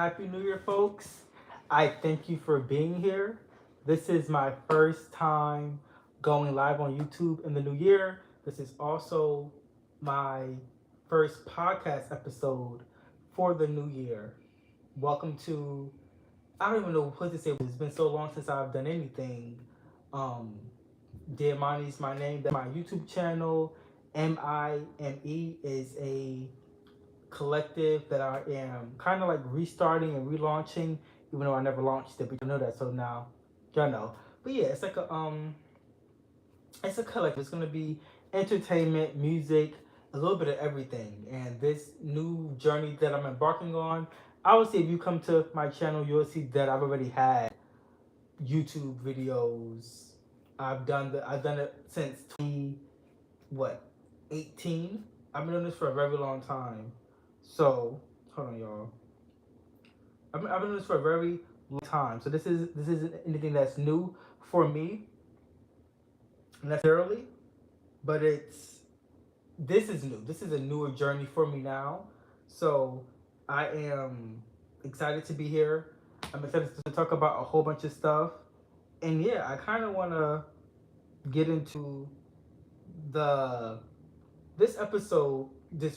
Happy New Year, folks. I thank you for being here. This is my first time going live on YouTube in the new year. This is also my first podcast episode for the new year. Welcome to, I don't even know what to say. It's been so long since I've done anything. Um, Diamani is my name. That's my YouTube channel. MIME is a collective that I am kind of like restarting and relaunching, even though I never launched it. But you know that, so now y'all know. But yeah, it's a collective. It's gonna be entertainment, music, a little bit of everything. And this new journey that I'm embarking on, I would say if you come to my channel, you'll see that I've already had YouTube videos. I've done it since 18. I've been doing this for a very long time. So hold on, y'all. I've been doing this for a very long time. So this isn't anything that's new for me necessarily, but this is new. This is a newer journey for me now. So I am excited to be here. I'm excited to talk about a whole bunch of stuff. And yeah, I kind of want to get into the this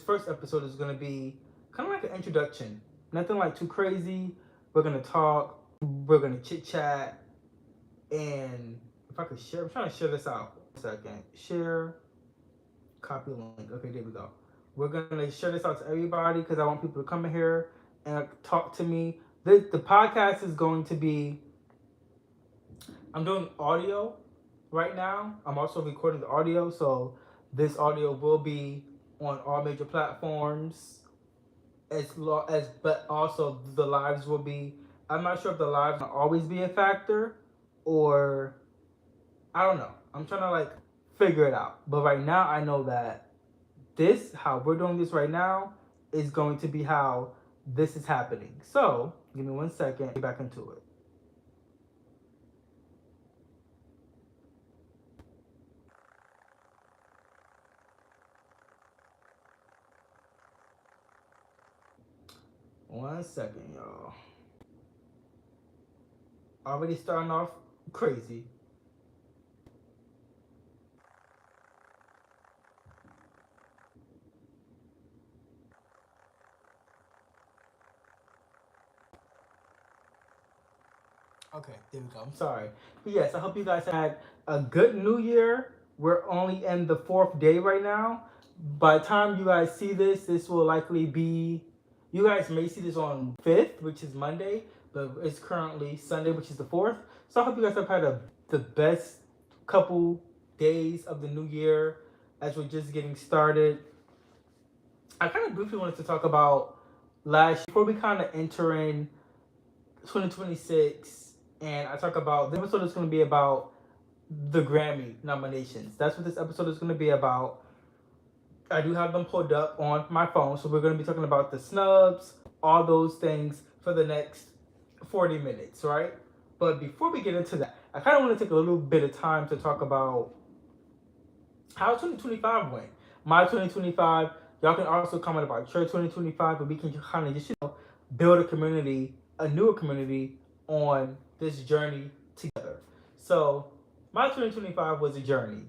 first episode is going to be kind of like an introduction. Nothing like too crazy. We're going to talk, we're going to chit chat, and if I could share, I'm trying to share this out. 1 second. Share, copy link. Okay, there we go. We're going to share this out to everybody because I want people to come in here and talk to me. The podcast is going to be, I'm doing audio right now. I'm also recording the audio, so this audio will be on all major platforms, but also the lives will be. I'm not sure if the lives will always be a factor, or I don't know. I'm trying to like figure it out. But right now, I know that how we're doing this right now, is going to be how this is happening. So give me 1 second. Get back into it. One second, y'all. Already starting off crazy. Okay, there we go. I'm sorry. But yes, I hope you guys had a good new year. We're only in the 4th day right now. By the time you guys see this, this will likely be, you guys may see this on 5th, which is Monday, but it's currently Sunday, which is the 4th. So I hope you guys have had the best couple days of the new year as we're just getting started. I kind of briefly wanted to talk about last year before we kind of enter in 2026. And I talk about, this episode is going to be about the Grammy nominations. That's what this episode is going to be about. I do have them pulled up on my phone, so we're going to be talking about the snubs, all those things for the next 40 minutes, right? But before we get into that, I kind of want to take a little bit of time to talk about how 2025 went. My 2025, y'all can also comment about your 2025, but we can kind of just, build a community, a newer community on this journey together. So my 2025 was a journey.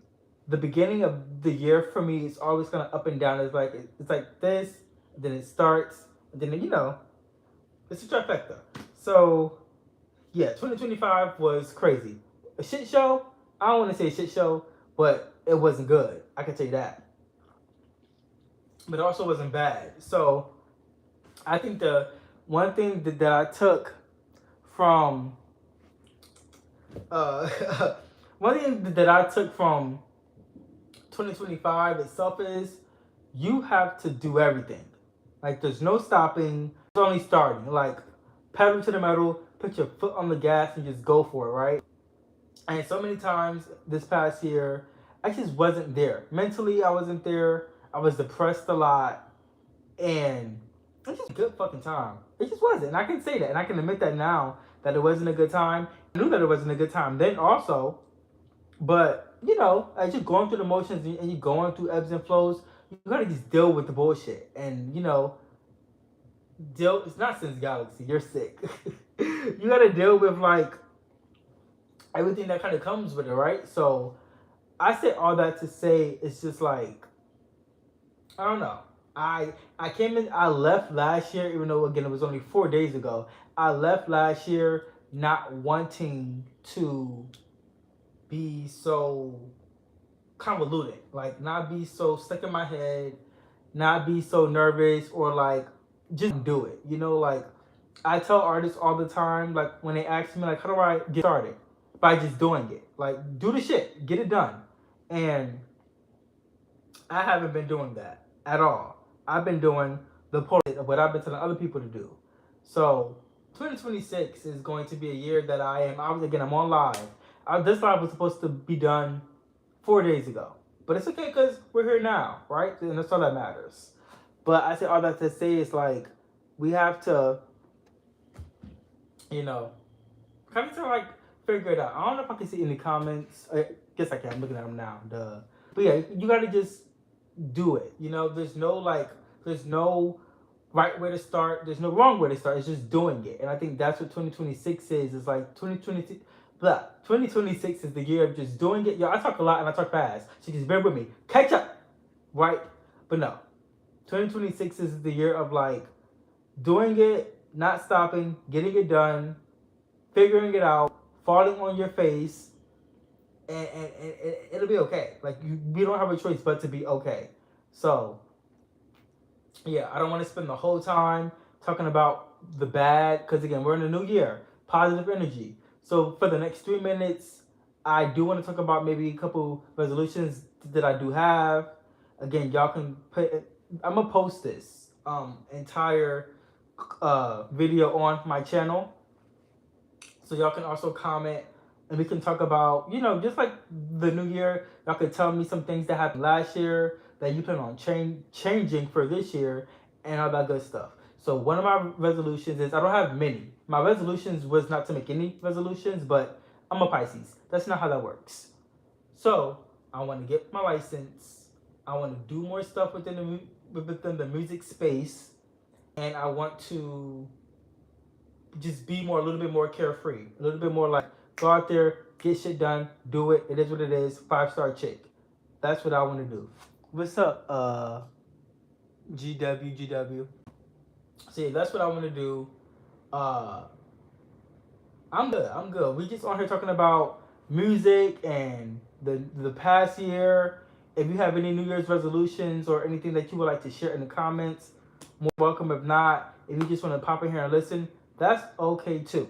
The beginning of the year for me is always kind of up and down. It's like this, then it starts, and then it's a trifecta. So yeah, 2025 was crazy. A shit show. I don't want to say a shit show, but it wasn't good. I can tell you that. But it also wasn't bad. So I think the one thing that I took from one thing that I took from 2025 itself is you have to do everything. Like there's no stopping. It's only starting. Like pedal to the metal, put your foot on the gas and just go for it, right? And so many times this past year, I just wasn't there. Mentally, I wasn't there. I was depressed a lot. And it just a good fucking time. It just wasn't. And I can say that. And I can admit that now that it wasn't a good time. I knew that it wasn't a good time then also. But, as you're going through the motions and you're going through ebbs and flows, you gotta just deal with the bullshit. And, deal. It's not Sin's Galaxy. You're sick. You gotta deal with like everything that kind of comes with it, right? So I say all that to say it's just like I don't know. I came in. I left last year, even though again it was only 4 days ago. I left last year not wanting to be so convoluted, like not be so stuck in my head, not be so nervous or like just do it. You know, like I tell artists all the time, like when they ask me like how do I get started? By just doing it. Like do the shit, get it done. And I haven't been doing that at all. I've been doing the opposite of what I've been telling other people to do. So 2026 is going to be a year that I am obviously again I'm on live. This live was supposed to be done 4 days ago. But it's okay because we're here now, right? And that's all that matters. But I say all that to say is like we have to, you know, kind of like figure it out. I don't know if I can see any comments. I guess I can. I'm looking at them now. Duh. But yeah, you gotta just do it. You know, there's no right way to start. There's no wrong way to start. It's just doing it. And I think that's what 2026 is. It's like 2026 is the year of just doing it. Yo, I talk a lot and I talk fast. So just bear with me. Catch up. Right? But no. 2026 is the year of like doing it, not stopping, getting it done, figuring it out, falling on your face, and it'll be okay. Like we don't have a choice but to be okay. So yeah, I don't want to spend the whole time talking about the bad because again we're in a new year, positive energy. So for the next 3 minutes, I do want to talk about maybe a couple resolutions that I do have. Again, y'all can put. I'm gonna post this entire video on my channel, so y'all can also comment and we can talk about just like the new year. Y'all can tell me some things that happened last year that you plan on changing for this year and all that good stuff. So one of my resolutions is I don't have many. My resolutions was not to make any resolutions, but I'm a Pisces. That's not how that works. So I want to get my license. I want to do more stuff within the music space, and I want to just be a little bit more carefree, a little bit more like go out there, get shit done, do it. It is what it is. 5-star chick. That's what I want to do. What's up, GW? So yeah, that's what I want to do. I'm good. I'm good. We just on here talking about music and the past year. If you have any New Year's resolutions or anything that you would like to share in the comments, more welcome. If not, if you just want to pop in here and listen, that's okay too.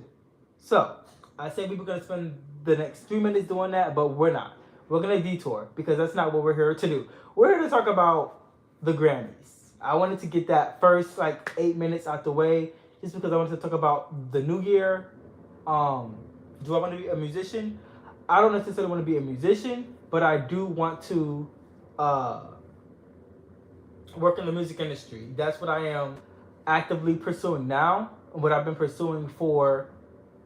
So I said we were gonna spend the next 3 minutes doing that, but we're not. We're gonna detour because that's not what we're here to do. We're here to talk about the Grammys. I wanted to get that first like 8 minutes out the way, just because I wanted to talk about the new year. Do I want to be a musician? I don't necessarily want to be a musician, but I do want to work in the music industry. That's what I am actively pursuing now, what I've been pursuing for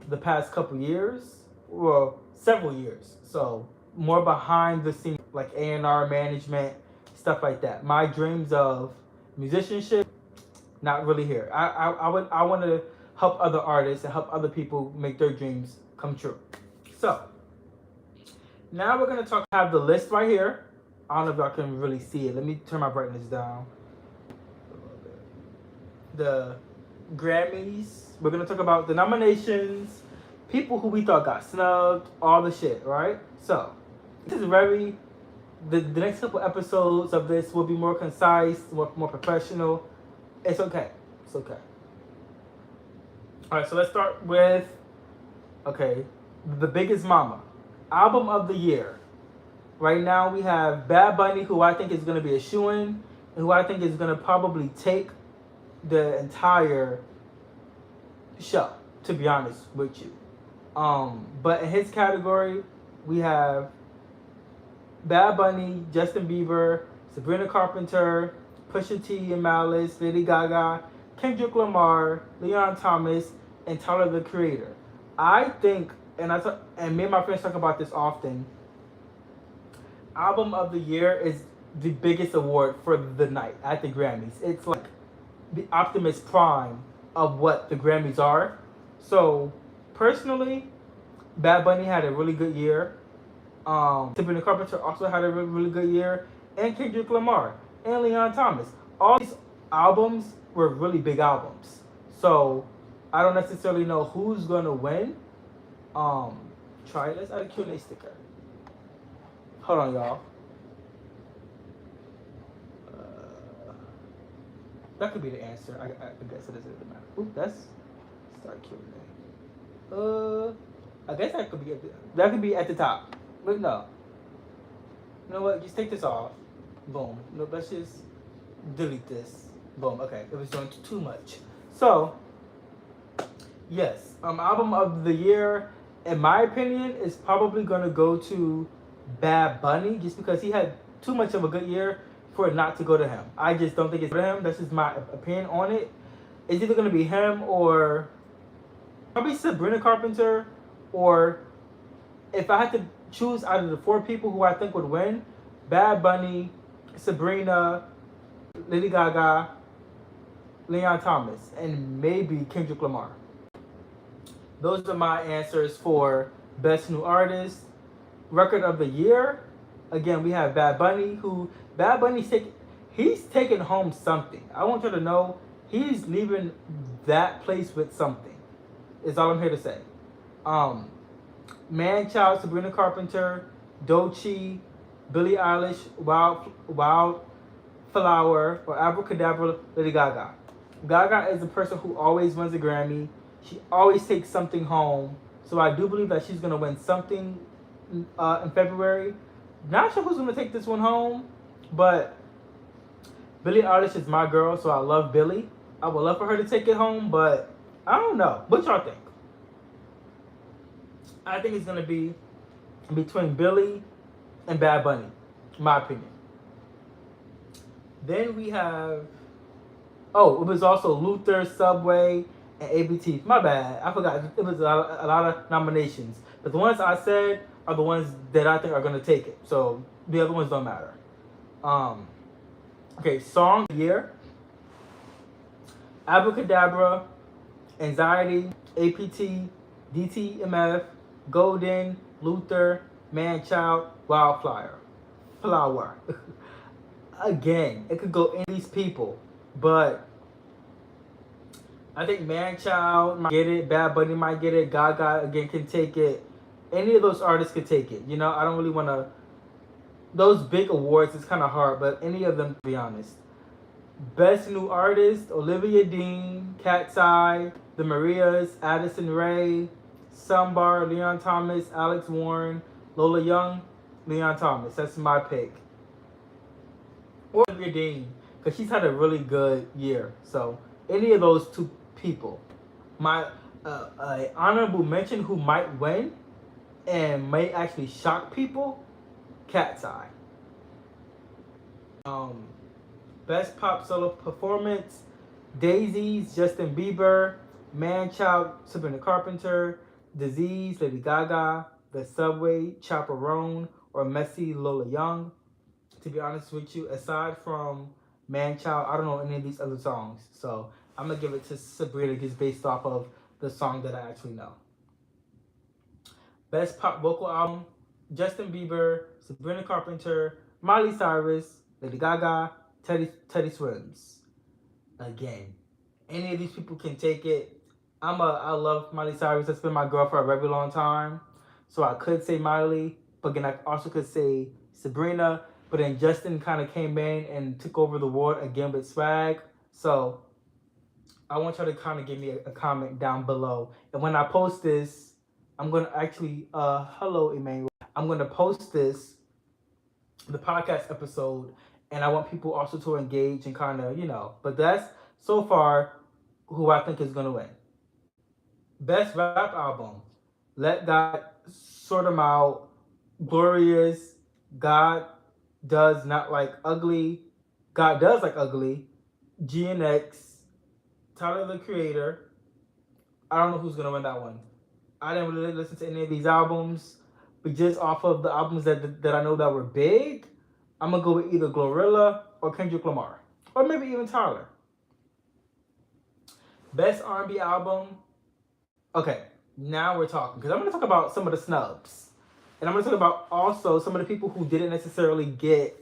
the past couple years, well, several years. So more behind the scenes, like A&R management, stuff like that. My dreams of musicianship, not really here. I want to help other artists and help other people make their dreams come true. So now we're gonna talk. I have the list right here. I don't know if y'all can really see it. Let me turn my brightness down. The Grammys. We're gonna talk about the nominations, people who we thought got snubbed, all the shit, right? So this is the next couple episodes of this will be more concise, more professional. It's okay. It's okay. All right, so let's start with The Biggest Mama, album of the year. Right now we have Bad Bunny, who I think is going to be a shoo-in, and who I think is going to probably take the entire show, to be honest with you. But in his category, we have Bad Bunny, Justin Bieber, Sabrina Carpenter, Pusha T and Malice, Lady Gaga, Kendrick Lamar, Leon Thomas, and Tyler the Creator. I think, and me and my friends talk about this often, album of the year is the biggest award for the night at the Grammys. It's like the Optimus Prime of what the Grammys are. So personally, Bad Bunny had a really good year. Sabrina Carpenter also had a really, really good year, and Kendrick Lamar and Leon Thomas. All these albums were really big albums. So I don't necessarily know who's gonna win. Um, Try it. Let's add a Q&A sticker. Hold on, y'all. That could be the answer. I guess it doesn't matter. Oop, that's start Q&A. I guess that could be at the top. But no. You know what? Just take this off. Boom. No, let's just delete this. Boom. Okay. It was doing too much. So, yes. Album of the year, in my opinion, is probably gonna go to Bad Bunny, just because he had too much of a good year for it not to go to him. I just don't think it's for him. That's just my opinion on it. It's either gonna be him or probably Sabrina Carpenter, or if I had to choose out of the 4 people who I think would win, Bad Bunny, Sabrina, Lady Gaga, Leon Thomas, and maybe Kendrick Lamar. Those are my answers for Best New Artist. Record of the Year, again, we have Bad Bunny, he's taking home something. I want you to know he's leaving that place with something, is all I'm here to say. Man Child, Sabrina Carpenter, Doechii, Billie Eilish, Wildflower, or Abracadabra, Lady Gaga. Gaga is the person who always wins a Grammy. She always takes something home. So I do believe that she's going to win something in February. Not sure who's going to take this one home, but Billie Eilish is my girl, so I love Billie. I would love for her to take it home, but I don't know. What y'all think? I think it's going to be between Billie and Bad Bunny, in my opinion. Then we have, it was also Luther, Subway, and ABT. My bad. I forgot. It was a lot of nominations. But the ones I said are the ones that I think are going to take it. So the other ones don't matter. Okay, Song of the Year. Abracadabra, Anxiety, APT, DTMF, Golden, Luther, Manchild, Flower. Again, it could go any of these people, but I think Manchild might get it, Bad Bunny might get it, Gaga again can take it. Any of those artists could take it. You know, I don't really want to. Those big awards is kind of hard, but any of them, to be honest. Best New Artist: Olivia Dean, Cat's Eye, The Marias, Addison Rae, Sambar, Leon Thomas, Alex Warren, Lola Young, Leon Thomas. That's my pick. Or Olivia Dean, because she's had a really good year. So any of those 2 people. My honorable mention who might win and may actually shock people, Cat's Eye. Best Pop Solo Performance: Daisies, Justin Bieber, Manchild, Sabrina Carpenter, Disease, Lady Gaga, The Subway, Chaperone, or Messy, Lola Young. To be honest with you, aside from Manchild, I don't know any of these other songs. So I'm going to give it to Sabrina just based off of the song that I actually know. Best Pop Vocal Album: Justin Bieber, Sabrina Carpenter, Miley Cyrus, Lady Gaga, Teddy Swims. Again, any of these people can take it. I love Miley Cyrus. That's been my girl for a very long time. So I could say Miley, but then I also could say Sabrina. But then Justin kind of came in and took over the award again with Swag. So I want y'all to kind of give me a comment down below. And when I post this, I'm going to actually, hello, Emmanuel. I'm going to post this, the podcast episode, and I want people also to engage and kind of, but that's so far who I think is going to win. Best Rap Album: Let God Sort 'Em Out, Glorious, God Does Not Like Ugly, God Does Like Ugly, GNX, Tyler the Creator. I don't know who's going to win that one. I didn't really listen to any of these albums, but just off of the albums that I know that were big, I'm going to go with either Glorilla or Kendrick Lamar, or maybe even Tyler. Best R&B album. Okay, now we're talking because I'm going to talk about some of the snubs, and I'm going to talk about also some of the people who didn't necessarily get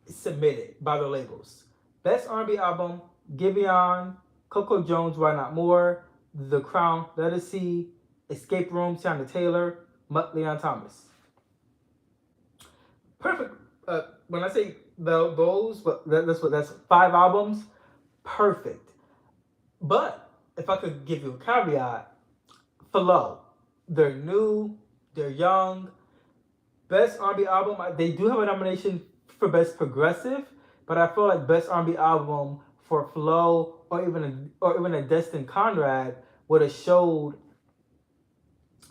submitted by the labels. Best R&B album: Giveon, Coco Jones, Why Not More, The Crown, Let Us See, Escape Room, Tiana Taylor, Mutt, Leon Thomas. Perfect. When I say those, but that's 5 albums. Perfect. But if I could give you a caveat, Flow, they're new, they're young. Best R&B album, they do have a nomination for Best Progressive, but I feel like Best R&B album for Flow or even a Destin Conrad would have showed.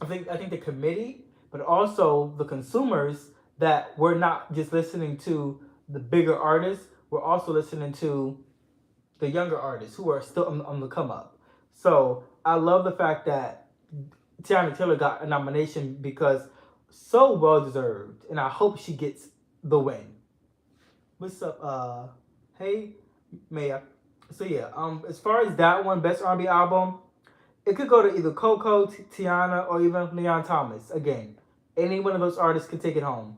I think the committee, but also the consumers, that we're not just listening to the bigger artists, we're also listening to the younger artists who are still on the come up. So I love the fact that Tiana Taylor got a nomination because so well deserved, and I hope she gets the win. What's up? Hey, Maya. So yeah, as far as that one, best R&B album, it could go to either Coco, Tiana, or even Leon Thomas. Again, any one of those artists could take it home.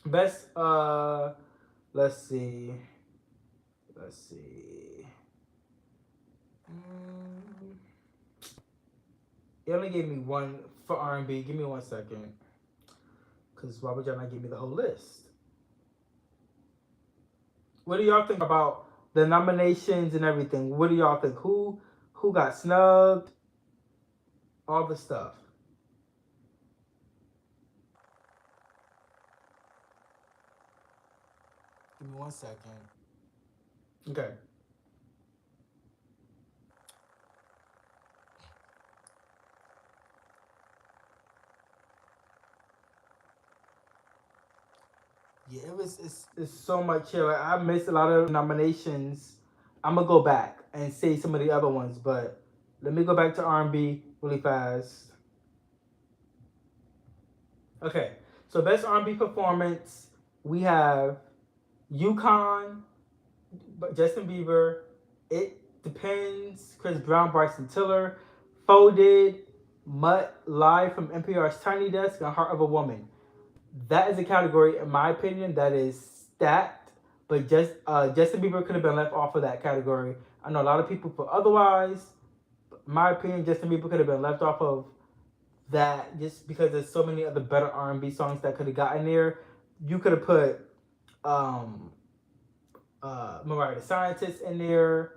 Best, let's see, let's see. Mm, It only gave me one for R&B. Give me 1 second, cause why would y'all not give me the whole list? What do y'all think about the nominations and everything? What do y'all think? Who got snubbed? All the stuff. Give me 1 second. Okay. Yeah, it's so much here. Like, I missed a lot of nominations. I'm gonna go back and say some of the other ones, but let me go back to R&B really fast. Okay, so best R&B performance, we have Yukon, Justin Bieber, It Depends, Chris Brown, Bryson Tiller, Folded, Mutt, Live from NPR's Tiny Desk, and Heart of a Woman. That is a category, in my opinion, that is stacked. But Justin Bieber could have been left off of that category. I know a lot of people feel otherwise. In my opinion, Justin Bieber could have been left off of that just because there's so many other better R&B songs that could have gotten there. You could have put um, Mariah the Scientist in there.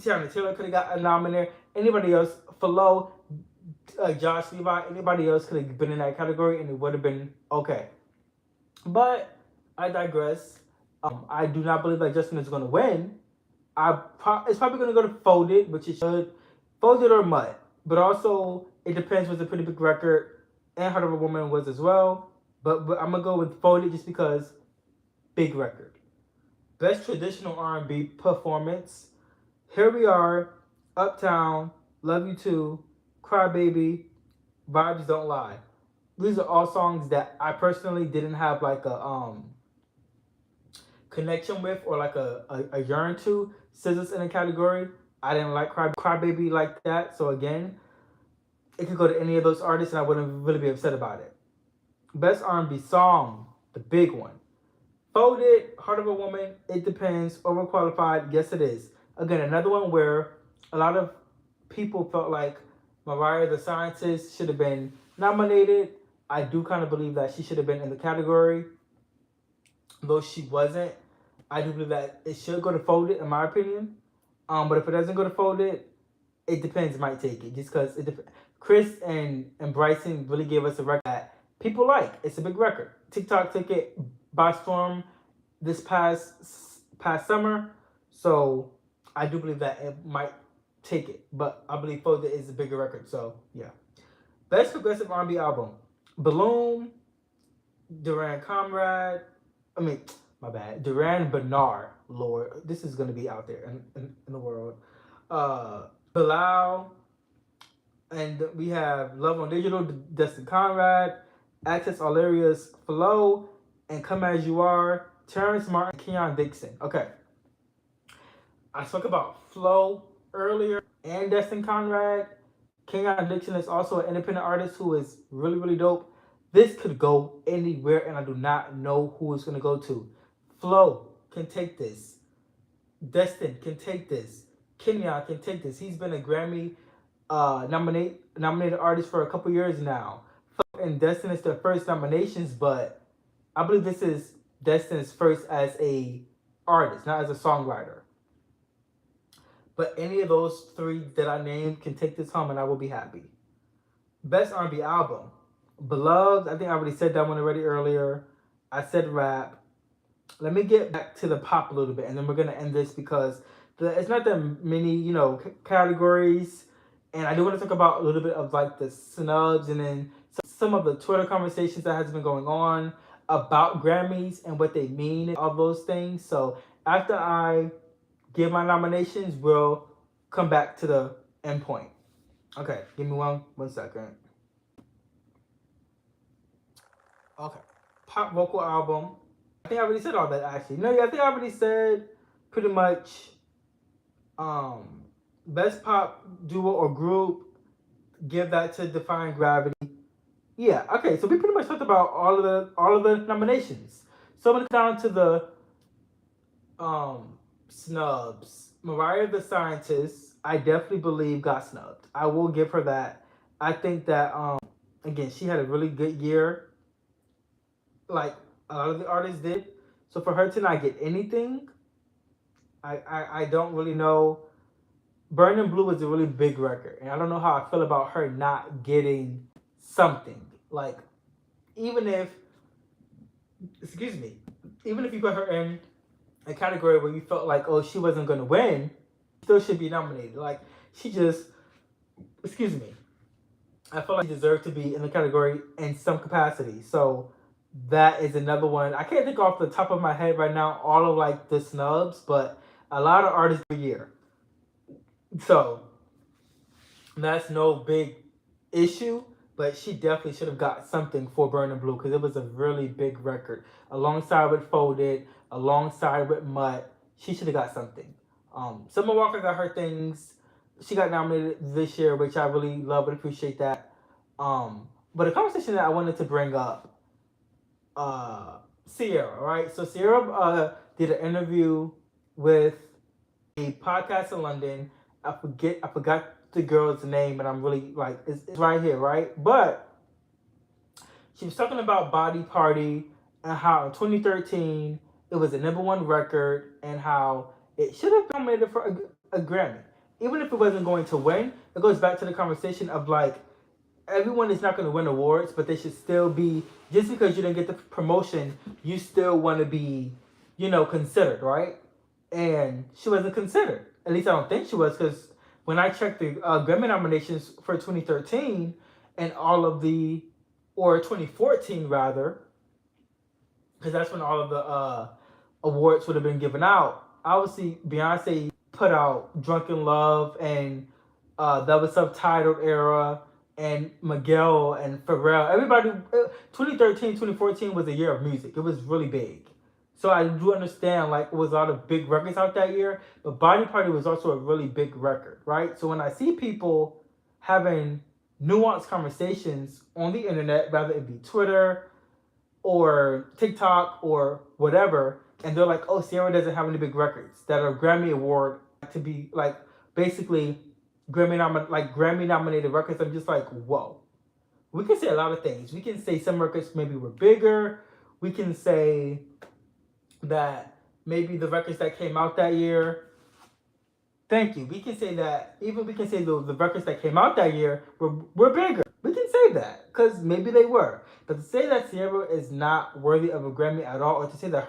Tiana Taylor could have got a nominee. Anybody else, Flo, Josh Levi, anybody else could have been in that category and it would have been okay. But I digress. I do not believe that Justin is going to win. It's probably going to go to Folded, which it should. Folded or Mutt. But also, it depends. Was a pretty big record. And Heart of a Woman was as well. But I'm going to go with Folded just because big record. Best Traditional R&B Performance. Here We Are, Uptown, Love You Too, Cry Baby, Vibes Don't Lie. These are all songs that I personally didn't have like a connection with or like a yearn to. Scissors in a category. I didn't like Cry Baby like that. So again, it could go to any of those artists and I wouldn't really be upset about it. Best R&B Song, the big one. Folded, Heart of a Woman, It Depends, Overqualified, Yes It Is. Again, another one where a lot of people felt like Mariah the Scientist should have been nominated. I do kind of believe that she should have been in the category, though she wasn't. I do believe that it should go to Folded, in my opinion. But if it doesn't go to Folded, It Depends might take it, just because Chris and Bryson really gave us a record that people like. It's a big record. TikTok took it by storm this past summer, so I do believe that it might take it. But I believe Folded is a bigger record, so yeah. Best Progressive R&B Album: Balloon, Duran Comrade. I mean, my bad. Duran Bernard. Lord, this is gonna be out there in the world. Bilal, and we have Love on Digital, Destin Conrad, Access Alaria's Flow, and Come As You Are, Terrence Martin, Keon Dixon. Okay. I spoke about Flo earlier and Destin Conrad. Kenyon Dixon is also an independent artist who is really, really dope. This could go anywhere, and I do not know who it's going to go to. Flo can take this. Destin can take this. Kenyon can take this. He's been a Grammy nominated artist for a couple years now. And Destin is their first nominations, but I believe this is Destin's first as a artist, not as a songwriter. But any of those three that I named can take this home, and I will be happy. Best R&B album, Beloved. I think I already said that one already earlier. I said rap. Let me get back to the pop a little bit, and then we're gonna end this because it's not that many, categories, and I do want to talk about a little bit of like the snubs, and then some of the Twitter conversations that has been going on about Grammys and what they mean and all those things. So after I give my nominations, we'll come back to the end point. Okay, give me one second. Okay, pop vocal album. I think I already said all that actually. No, yeah, I think I already said pretty much best pop duo or group. Give that to Defying Gravity. Yeah, okay, so we pretty much talked about all of the nominations. So I'm gonna come down to the snubs. Mariah the Scientist, I definitely believe got snubbed. I will give her that. I think that again, she had a really good year, like a lot of the artists did. So for her to not get anything, I don't really know. Burning Blue is a really big record, and I don't know how I feel about her not getting something. Like, even if, excuse me, even if you put her in a category where you felt like, oh, she wasn't going to win, still should be nominated. Like, she just, excuse me, I feel like she deserved to be in the category in some capacity. So that is another one. I can't think off the top of my head right now all of like the snubs, but a lot of artists per year. So that's no big issue, but she definitely should have got something for Burning Blue because it was a really big record. Alongside with Folded, alongside with Mutt, she should have got something. Summer Walker got her things. She got nominated this year, which I really love and appreciate that. But a conversation that I wanted to bring up, Sierra, right? So Sierra did an interview with a podcast in London. I forgot the girl's name, and I'm really like, it's right here, right? But she was talking about Body Party and how in 2013 it was a #1 record and how it should have been nominated for a Grammy. Even if it wasn't going to win, it goes back to the conversation of like, everyone is not going to win awards, but they should still be, just because you didn't get the promotion, you still want to be, considered, right? And she wasn't considered. At least I don't think she was, because when I checked the Grammy nominations for 2013 and all of the, or 2014 rather, because that's when all of the awards would have been given out. Obviously, Beyonce put out Drunken Love and that was Subtitled Era and Miguel and Pharrell. Everybody, 2013, 2014 was a year of music. It was really big. So I do understand, like, it was a lot of big records out that year, but Body Party was also a really big record, right? So when I see people having nuanced conversations on the internet, whether it be Twitter or TikTok or whatever, and they're like, oh, Sierra doesn't have any big records that are Grammy Award to be, like, basically Grammy nominated records, I'm just like, whoa. We can say a lot of things. We can say some records maybe were bigger. We can say that maybe the records that came out that year. Thank you. We can say that, even we can say the records that came out that year were bigger. We can say that because maybe they were. But to say that Sierra is not worthy of a Grammy at all, or to say that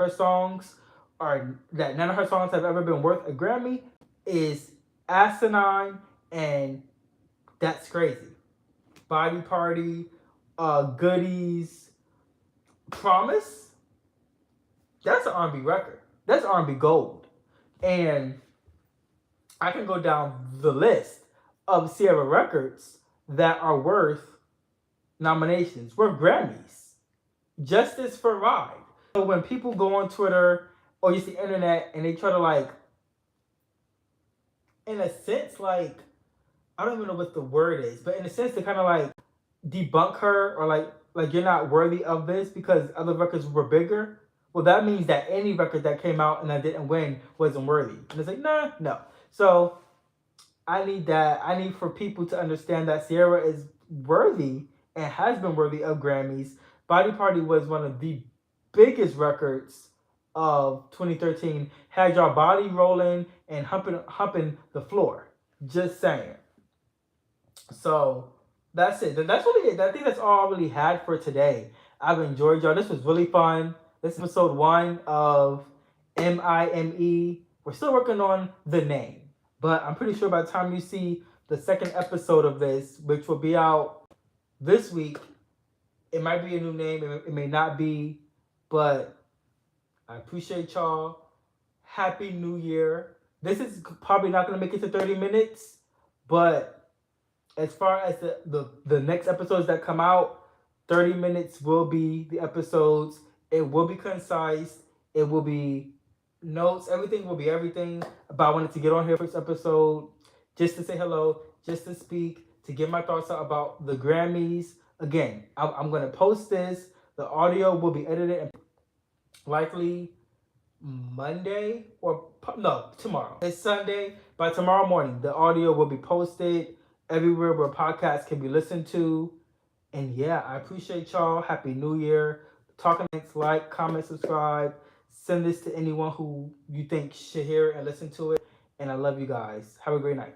that none of her songs have ever been worth a Grammy is asinine, and that's crazy. Body Party, Goodies, Promise, that's an R&B record. That's R&B gold. And I can go down the list of Sierra records that are worth nominations, worth Grammys. Justice for Ride. So when people go on Twitter or use the internet and they try to like in a sense, like, I don't even know what the word is, but in a sense, to kind of like debunk her, or like you're not worthy of this because other records were bigger. Well, that means that any record that came out and that didn't win wasn't worthy. And it's like, nah, no. So I need that. I need for people to understand that Sierra is worthy and has been worthy of Grammys. Body Party was one of the biggest records of 2013. Had your body rolling and humping the floor. Just saying. So that's it. That's really it. I think that's all I really had for today. I've enjoyed y'all. This was really fun. This is episode 1 of MIME. We're still working on the name, but I'm pretty sure by the time you see the second episode of this, which will be out this week, it might be a new name. It may not be, but I appreciate y'all. Happy New Year. This is probably not going to make it to 30 minutes, but as far as the next episodes that come out, 30 minutes will be the episodes. It will be concise. It will be notes. Everything will be everything. But I wanted to get on here for this episode just to say hello, just to speak, to get my thoughts out about the Grammys. Again, I'm going to post this. The audio will be edited and likely Monday or no, tomorrow. It's Sunday. By tomorrow morning, the audio will be posted everywhere where podcasts can be listened to. And yeah, I appreciate y'all. Happy New Year. Talking next, like, comment, subscribe. Send this to anyone who you think should hear it and listen to it. And I love you guys. Have a great night.